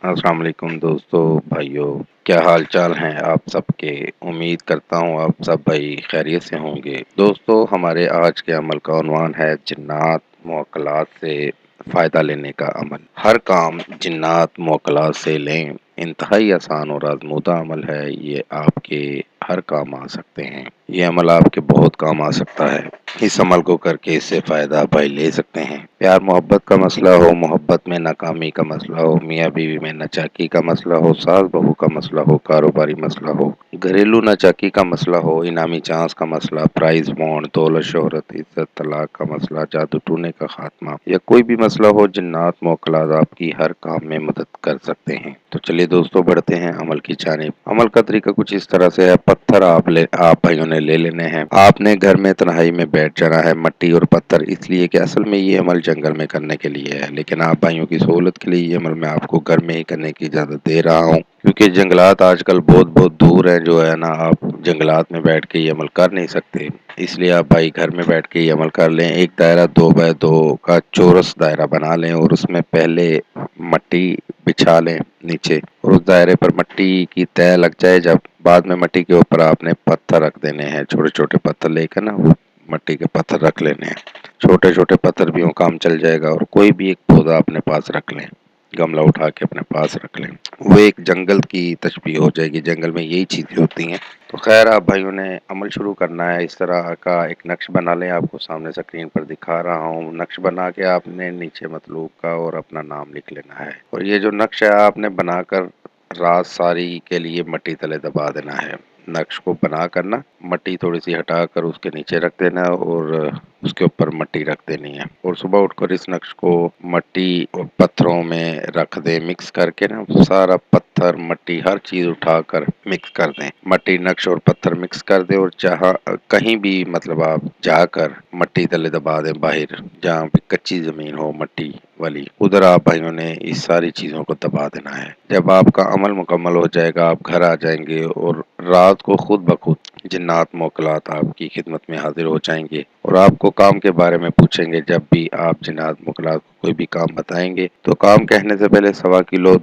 السلام علیکم دوستو بھائیوں، کیا حال چال ہیں آپ سب کے؟ امید کرتا ہوں آپ سب بھائی خیریت سے ہوں گے۔ دوستو، ہمارے آج کے عمل کا عنوان ہے جنات موکلات سے فائدہ لینے کا عمل۔ ہر کام جنات موکلات سے لیں، انتہائی آسان اور آزمودہ عمل ہے۔ یہ آپ کے ہر کام آ سکتے ہیں۔ یہ عمل آپ کے بہت کام آ سکتا ہے۔ اس عمل کو کر کے اس سے فائدہ بھائی لے سکتے ہیں۔ پیار محبت کا مسئلہ ہو، محبت میں ناکامی کا مسئلہ ہو، میاں بیوی میں ناچاکی کا مسئلہ ہو، ساس بہو کا مسئلہ ہو، کاروباری مسئلہ ہو، گھریلو ناچاکی کا مسئلہ ہو، انعامی چانس کا مسئلہ، پرائز بانڈ، دولت شہرت، عزت، طلاق کا مسئلہ، جادو ٹونے کا خاتمہ، یا کوئی بھی مسئلہ ہو، جنات موکلات آپ کی ہر کام میں مدد کر سکتے ہیں۔ تو چلیے دوستو، بڑھتے ہیں عمل کی جانب۔ عمل کا طریقہ کچھ اس طرح سے ہے۔ پتھر آپ بھائیوں نے لے لینے ہیں۔ آپ نے گھر میں تنہائی میں بیٹھ جانا ہے۔ مٹی اور پتھر، اس لیے کہ اصل میں یہ عمل جنگل میں کرنے کے لیے ہے، لیکن آپ بھائیوں کی سہولت کے لیے یہ عمل میں آپ کو گھر میں ہی کرنے کی اجازت دے رہا ہوں، کیونکہ جنگلات آج کل بہت بہت دور ہیں، جو ہے نا، آپ جنگلات میں بیٹھ کے یہ عمل کر نہیں سکتے۔ اس لیے آپ بھائی گھر میں بیٹھ کے یہ عمل کر لیں۔ ایک دائرہ 2x2 کا چورس دائرہ بنا لیں اور اس میں پہلے مٹی بچھا لیں نیچے، اور اس دائرے پر مٹی کی تہ لگ جائے، جب بعد میں مٹی کے اوپر آپ نے پتھر رکھ دینے ہیں، چھوٹے چھوٹے پتھر لے کر نا، وہ مٹی کے پتھر رکھ لینے ہیں۔ چھوٹے چھوٹے پتھر بھی ہوں کام چل جائے گا، اور کوئی بھی ایک پودا اپنے پاس رکھ لیں، گملہ اٹھا کے اپنے پاس رکھ لیں۔ وہ ایک جنگل کی تشبیہ ہو جائے گی، جنگل میں یہی چیزیں ہوتی ہیں۔ تو خیر، آپ بھائیوں نے عمل شروع کرنا ہے۔ اس طرح کا ایک نقش بنا لیں، آپ کو سامنے سکرین پر دکھا رہا ہوں۔ نقش بنا کے آپ نے نیچے مطلوب کا اور اپنا نام لکھ لینا ہے، اور یہ جو نقش ہے آپ نے بنا کر رات ساری کے لیے مٹی تلے دبا دینا ہے۔ نقش کو بنا کر نا، مٹی تھوڑی سی ہٹا کر اس کے نیچے رکھ دینا ہے، اور اس کے اوپر مٹی رکھ دینی ہے، اور صبح اٹھ کر اس نقش کو مٹی اور پتھروں میں رکھ دیں، مکس کر کے نا، سارا پتھر مٹی ہر چیز اٹھا کر مکس کر دیں۔ مٹی نقش اور پتھر مکس کر دیں، اور جہاں کہیں بھی مطلب آپ جا کر مٹی تلے دبا دیں، باہر جہاں بھی کچی زمین ہو مٹی والی، ادھر آپ بھائیوں نے اس ساری چیزوں کو دبا دینا ہے۔ جب آپ کا عمل مکمل ہو جائے گا، آپ گھر آ جائیں گے، اور رات کو خود بخود جنات موکلات آپ کی خدمت میں حاضر ہو جائیں گے، اور آپ کو کام کے بارے میں پوچھیں گے۔ جب بھی آپ جنات موکلات کو کوئی بھی کام بتائیں گے، تو کام کہنے سے پہلے 1.25 کلو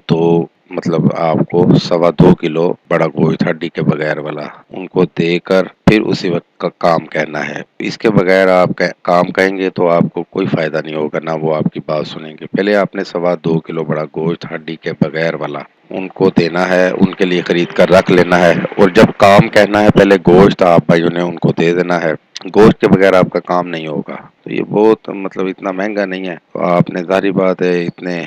مطلب آپ کو 2.25 کلو بڑا گوشت ہڈی کے بغیر والا ان کو دے کر پھر اسی وقت کا کام کہنا ہے۔ اس کے بغیر آپ کام کہیں گے تو آپ کو کوئی فائدہ نہیں ہوگا، نہ وہ آپ کی بات سنیں گے۔ پہلے آپ نے 2.25 کلو بڑا گوشت ہڈی کے بغیر والا ان کو دینا ہے، ان کے لیے خرید کر رکھ لینا ہے، اور جب کام کہنا ہے پہلے گوشت آپ بھائیوں نے ان کو دے دینا ہے۔ گوشت کے بغیر آپ کا کام نہیں ہوگا۔ تو یہ بہت مطلب اتنا مہنگا نہیں ہے، تو آپ نے ظاہری بات ہے اتنے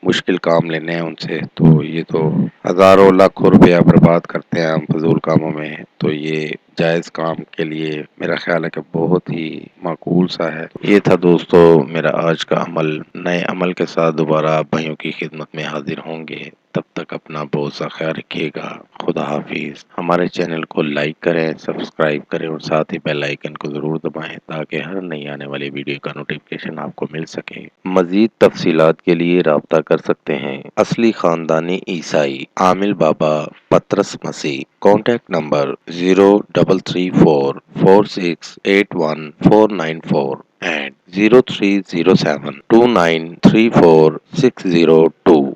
مشکل کام لینے ہیں ان سے، تو یہ تو ہزاروں لاکھوں روپیہ برباد کرتے ہیں ہم فضول کاموں میں، تو یہ جائز کام کے لیے میرا خیال ہے کہ بہت ہی معقول سا ہے۔ یہ تھا دوستو میرا آج کا عمل۔ نئے عمل کے ساتھ دوبارہ آپ بھائیوں کی خدمت میں حاضر ہوں گے۔ تب تک اپنا بہت سا خیال رکھیے گا۔ خدا حافظ۔ ہمارے چینل کو لائک کریں، سبسکرائب کریں، اور ساتھ ہی بیل آئیکن کو ضرور دبائیں، تاکہ ہر نئی آنے والی ویڈیو کا نوٹیفکیشن آپ کو مل سکے۔ مزید تفصیلات کے لیے رابطہ کر سکتے ہیں۔ اصلی خاندانی عیسائی عامل بابا پطرس مسیح۔ Contact number 0304468194 and 0307293460